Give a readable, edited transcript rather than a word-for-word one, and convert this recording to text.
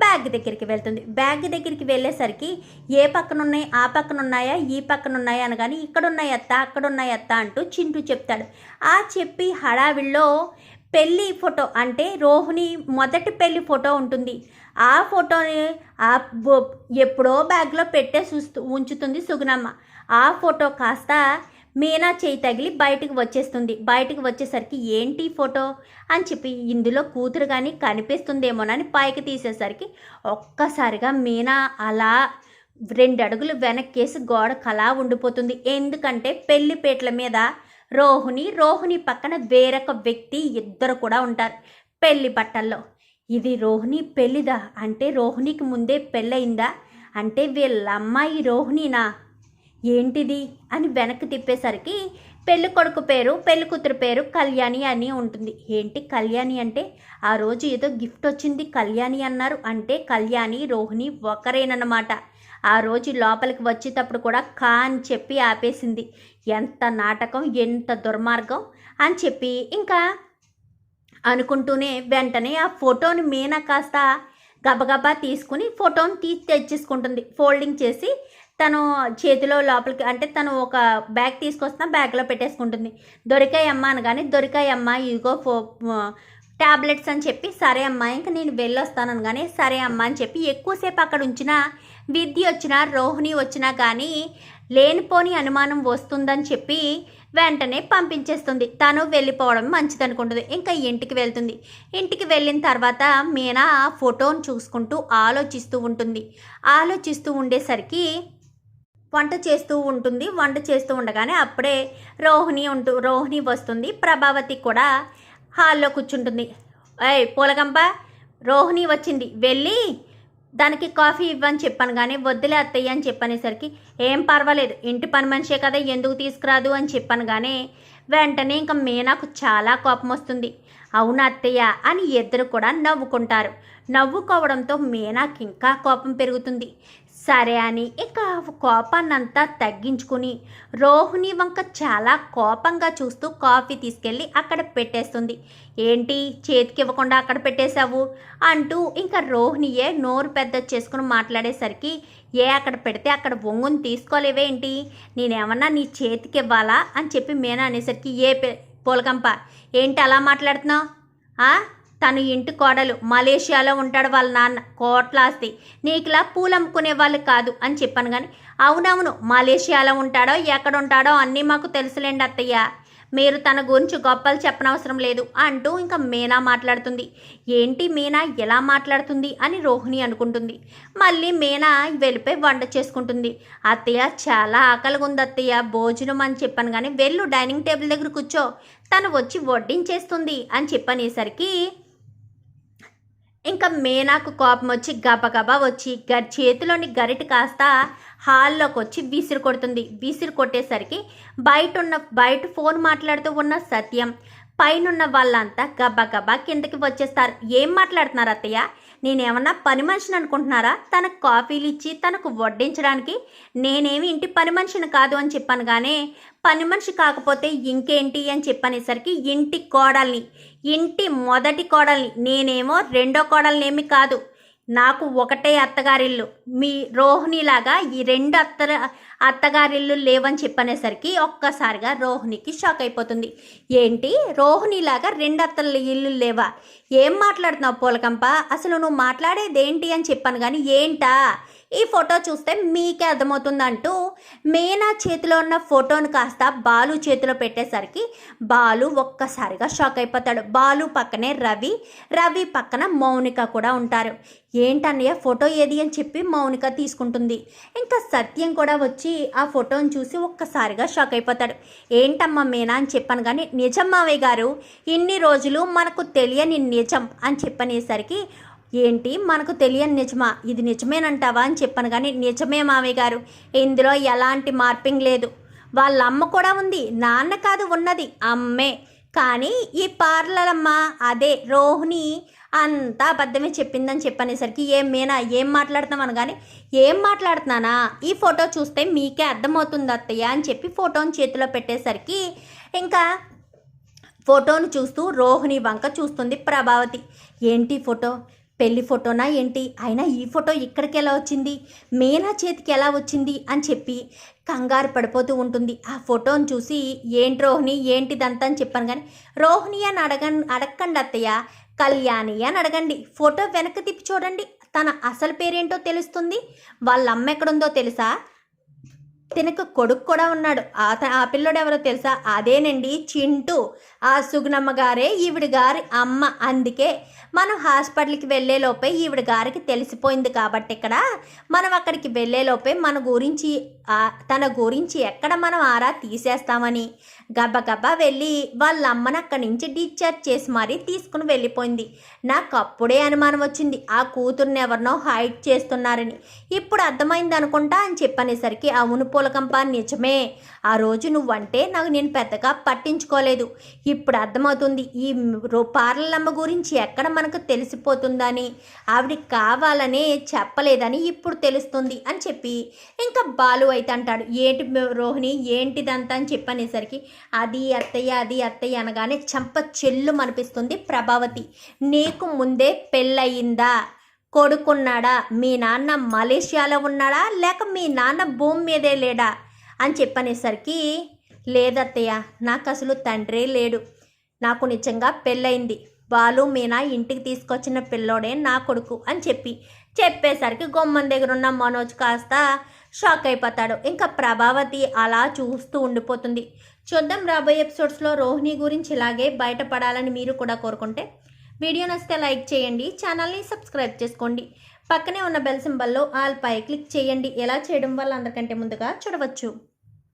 Bag దగ్గరికి వెళ్తుంది. Bag దగ్గరికి వెళ్ళేసరికి ఏ పక్కన ఉన్నాయి, ఆ పక్కన ఉన్నాయా, ఈ పక్కన ఉన్నాయా అనగాని ఇక్కడ ఉన్నాయి అత్త, అక్కడ ఉన్నాయి అత్త అంటూ చింటూ చెప్తాడు. ఆ చెప్పి హడావిడిలో పెళ్ళి ఫోటో అంటే రోహిణి మొదటి పెళ్ళి ఫోటో ఉంటుంది. ఆ ఫోటోని ఎప్పుడో బ్యాగ్లో ఉంచుతుంది సుగుణమ్మ. ఆ ఫోటో కాస్త మీనా చేయి తగిలి బయటకు వచ్చేస్తుంది. బయటకు వచ్చేసరికి ఏంటి ఫోటో అని చెప్పి ఇందులో కూతురు కానీ కనిపిస్తుందేమోనని పైకి తీసేసరికి ఒక్కసారిగా మీనా అలా 2 అడుగులు వెనక్కేసి గోడకు అలా ఉండిపోతుంది. ఎందుకంటే పెళ్లిపేటల మీద రోహిణి పక్కన వేరొక వ్యక్తి ఇద్దరు కూడా ఉంటారు పెళ్లి బట్టల్లో. ఇది రోహిణి పెళ్ళిదా అంటే రోహిణికి ముందే పెళ్ళయిందా అంటే వీళ్ళ అమ్మాయి రోహిణినా ఏంటిది అని వెనక్కి తిప్పేసరికి పెళ్ళి కొడుకు పేరు పెళ్ళి కూతురు పేరు కళ్యాణి అని ఉంటుంది. ఏంటి కళ్యాణి అంటే ఆ రోజు ఏదో గిఫ్ట్ వచ్చింది కళ్యాణి అన్నారు అంటే కళ్యాణి రోహిణి ఒకరేనన్నమాట. ఆ రోజు లోపలికి వచ్చేటప్పుడు కూడా కా అని చెప్పి ఆపేసింది. ఎంత నాటకం, ఎంత దుర్మార్గం అని చెప్పి ఇంకా అనుకుంటూనే వెంటనే ఆ ఫోటోని మీనా కాస్త గబగబా తీసుకుని ఫోటోని తెచ్చేసుకుంటుంది. ఫోల్డింగ్ చేసి తను చేతిలో లోపలికి అంటే తను ఒక బ్యాగ్ తీసుకొస్తున్న బ్యాగ్లో పెట్టేసుకుంటుంది. దొరికాయమ్మ అనగానే దొరికాయమ్మ ఇదిగో ట్యాబ్లెట్స్ అని చెప్పి సరే అమ్మ ఇంకా నేను వెళ్ళొస్తాను అనగానే సరే అమ్మ అని చెప్పి ఎక్కువసేపు అక్కడ ఉంచిన విద్య వచ్చినా రోహిణి వచ్చినా కానీ లేనిపోని అనుమానం వస్తుందని చెప్పి వెంటనే పంపించేస్తుంది. తను వెళ్ళిపోవడం మంచిదనుకుంటుంది. ఇంకా ఇంటికి వెళ్తుంది. ఇంటికి వెళ్ళిన తర్వాత మీనా ఆ ఫోటోని చూసుకుంటూ ఆలోచిస్తూ ఉంటుంది. ఆలోచిస్తూ ఉండేసరికి వంట చేస్తూ ఉంటుంది. వంట చేస్తూ ఉండగానే అప్పుడే రోహిణి వస్తుంది. ప్రభావతి కూడా హాల్లో కూర్చుంటుంది. ఏయ్ పూలగంప, రోహిణి వచ్చింది, వెళ్ళి దానికి కాఫీ ఇవ్వని చెప్పాను కానీ వద్దులే అత్తయ్య అని చెప్పనేసరికి ఏం పర్వాలేదు ఇంటి పని మనిషే కదా ఎందుకు తీసుకురాదు అని చెప్పాను కానీ వెంటనే ఇంకా మీనాకు చాలా కోపం వస్తుంది. అవునా అత్తయ్య అని ఇద్దరు కూడా నవ్వుకుంటారు. నవ్వుకోవడంతో మీనాకి ఇంకా కోపం పెరుగుతుంది. సరే అని ఇక కోపాన్నంతా తగ్గించుకుని రోహిణి వంక చాలా కోపంగా చూస్తూ కాఫీ తీసుకెళ్ళి అక్కడ పెట్టేస్తుంది. ఏంటి చేతికి ఇవ్వకుండా అక్కడ పెట్టేశావు అంటూ ఇంకా రోహిణియే నోరు పెద్ద చేసుకుని మాట్లాడేసరికి అక్కడ పెడితే అక్కడ వంగుని తీసుకోలేవేంటి, నేనేమన్నా నీ చేతికి ఇవ్వాలా అని చెప్పి మీనా అనేసరికి పూలకంప ఏంటి అలా మాట్లాడుతున్నావు, తను ఇంటి కోడలు, మలేషియాలో ఉంటాడు వాళ్ళ నాన్న, కోట్లాస్తి, నీకులా పూలు అమ్ముకునే వాళ్ళు కాదు అని చెప్పాను కానీ అవునవును మలేషియాలో ఉంటాడో ఎక్కడ ఉంటాడో అన్నీ మాకు తెలుసులేండి అత్తయ్య, మీరు తన గురించి గొప్పలు చెప్పనవసరం లేదు అంటూ ఇంకా మీనా మాట్లాడుతుంది. ఏంటి మీనా ఎలా మాట్లాడుతుంది అని రోహిణి అనుకుంటుంది. మళ్ళీ మీనా వెళ్ళిపోయి వంట చేసుకుంటుంది. అత్తయ్య చాలా ఆకలిగా ఉంది అత్తయ్య, భోజనం అని చెప్పాను కానీ వెళ్ళు డైనింగ్ టేబుల్ దగ్గర కూర్చో, తను వచ్చి వడ్డించేస్తుంది అని చెప్పనేసరికి ఇంకా మీనాకు కోపం వచ్చి గబగబా వచ్చి చేతిలోని గరిట కాస్త హాల్లోకి వచ్చి విసిరి కొడుతుంది. విసిరి కొట్టేసరికి బయట ఫోన్ మాట్లాడుతూ ఉన్న సత్యం పైనున్న వాళ్ళంతా గబగబా కిందకి వచ్చేస్తారు. ఏం మాట్లాడుతున్నారు అత్తయ్య, నేనేమన్నా పని మనిషిని అనుకుంటున్నారా, తనకు కాఫీలు ఇచ్చి తనకు వడ్డించడానికి, నేనేమి ఇంటి పని మనిషిని కాదు అని చెప్పాను కానీ పని మనిషి కాకపోతే ఇంకేంటి అని చెప్పనేసరికి ఇంటి మొదటి కోడల్ని, నేనేమో రెండో కోడల్నేమి కాదు, నాకు ఒకటే అత్తగారిల్లు, మీ రోహిణిలాగా ఈ 2 అత్తగారిల్లు లేవని చెప్పనేసరికి ఒక్కసారిగా రోహిణికి షాక్ అయిపోతుంది. ఏంటి రోహిణిలాగా 2 అత్తల ఇల్లు లేవా, ఏం మాట్లాడుతున్నావు పూలకంప, అసలు నువ్వు మాట్లాడేదేంటి అని చెప్పాను కానీ ఏంటా, ఈ ఫోటో చూస్తే మీకే అర్థమవుతుందంటూ మీనా చేతిలో ఉన్న ఫోటోను కాస్త బాలు చేతిలో పెట్టేసరికి బాలు ఒక్కసారిగా షాక్ అయిపోతాడు. బాలు పక్కనే రవి పక్కన మౌనిక కూడా ఉంటారు. ఏంటన్నయ్య ఫోటో ఏది అని చెప్పి మౌనిక తీసుకుంటుంది. ఇంకా సత్యం కూడా వచ్చి ఆ ఫోటోని చూసి ఒక్కసారిగా షాక్ అయిపోతాడు. ఏంటమ్మా మీనా అని చెప్పాను కానీ నిజం మావయ్య గారు, ఇన్ని రోజులు మనకు తెలియని నిజం అని చెప్పనేసరికి ఏంటి మనకు తెలియని నిజమా, ఇది నిజమేనంటావా అని చెప్పాను కానీ నిజమే మావయ్య గారు, ఇందులో ఎలాంటి మార్పింగ్ లేదు, వాళ్ళ అమ్మ కూడా ఉంది, నాన్న కాదు ఉన్నది అమ్మే, కానీ ఈ పార్లరమ్మ అదే రోహిణి అంతా అబద్ధమే చెప్పిందని చెప్పనేసరికి ఏం మీనా ఏం మాట్లాడుతున్నామని కానీ ఏం మాట్లాడుతున్నానా, ఈ ఫోటో చూస్తే మీకే అర్థమవుతుంది అత్తయ్య అని చెప్పి ఫోటోని చేతిలో పెట్టేసరికి ఇంకా ఫోటోను చూస్తూ రోహిణి వంక చూస్తుంది ప్రభావతి. ఏంటి ఫోటో, పెళ్లి ఫోటోనా ఏంటి, అయినా ఈ ఫోటో ఇక్కడికి ఎలా వచ్చింది, మీనా చేతికి ఎలా వచ్చింది అని చెప్పి కంగారు పడిపోతూ ఉంటుంది. ఆ ఫోటోని చూసి ఏంటి రోహిణి ఏంటిదంతా అని చెప్పాను, కానీ రోహిణి అని అడగండి అత్తయ్య, కళ్యాణి అని అడగండి. ఫోటో వెనక్కి తిప్పి చూడండి, తన అసలు పేరేంటో తెలుస్తుంది. వాళ్ళ అమ్మ ఎక్కడుందో తెలుసా, తినకు కొడుకు కూడా ఉన్నాడు. ఆ పిల్లోడు ఎవరో తెలుసా, అదేనండి చింటూ. ఆ సుగుణమ్మ గారే ఈవిడ గారి అమ్మ. అందుకే మనం హాస్పిటల్కి వెళ్ళేలోపే ఈవిడ గారికి తెలిసిపోయింది కాబట్టి ఇక్కడ మనం అక్కడికి వెళ్ళేలోపే తన గురించి ఎక్కడ మనం ఆరా తీసేస్తామని గబగబా వెళ్ళి వాళ్ళ అమ్మని అక్కడి నుంచి డిశ్చార్జ్ చేసి మరీ తీసుకుని వెళ్ళిపోయింది. నాకు అప్పుడే అనుమానం వచ్చింది, ఆ కూతుర్ని ఎవరినో హైడ్ చేస్తున్నారని. ఇప్పుడు అర్థమైంది అనుకుంటా అని చెప్పనేసరికి అవును పూలకంప, నిజమే. ఆ రోజు నువ్వంటే నేను పెద్దగా పట్టించుకోలేదు. ఇప్పుడు అర్థమవుతుంది ఈ పార్లమ్మ గురించి ఎక్కడ మనకు తెలిసిపోతుందని, ఆవిడకి కావాలనే చెప్పలేదని ఇప్పుడు తెలుస్తుంది అని చెప్పి ఇంకా బాలు అయితే అంటాడు, ఏంటి రోహిణి ఏంటిదంతా అని చెప్పనేసరికి అది అత్తయ్య అనగానే చంప చెల్లు అనిపిస్తుంది ప్రభావతి. నీకు ముందే పెళ్ళయిందా, కొడుకున్నాడా, మీ నాన్న మలేషియాలో ఉన్నాడా లేక మీ నాన్న భూమి మీదే లేడా అని చెప్పనేసరికి లేదత్తయ్య, నాకు అసలు తండ్రే లేడు, నాకు నిజంగా పెళ్ళయింది, బాలు మీనా ఇంటికి తీసుకొచ్చిన పిల్లోడే నా కొడుకు అని చెప్పేసరికి గుమ్మం దగ్గర ఉన్న మనోజ్ కాస్త షాక్ అయిపోతాడు. ఇంకా ప్రభావతి అలా చూస్తూ ఉండిపోతుంది. చూద్దాం రాబోయే ఎపిసోడ్స్లో రోహిణి గురించి ఇలాగే బయటపడాలని మీరు కూడా కోరుకుంటే వీడియో నచ్చితే లైక్ చేయండి, ఛానల్ని సబ్స్క్రైబ్ చేసుకోండి, పక్కనే ఉన్న బెల్ సింబల్లో ఆల్ పై క్లిక్ చేయండి. ఎలా చేయడం వల్ల అందరికంటే ముందుగా చూడవచ్చు.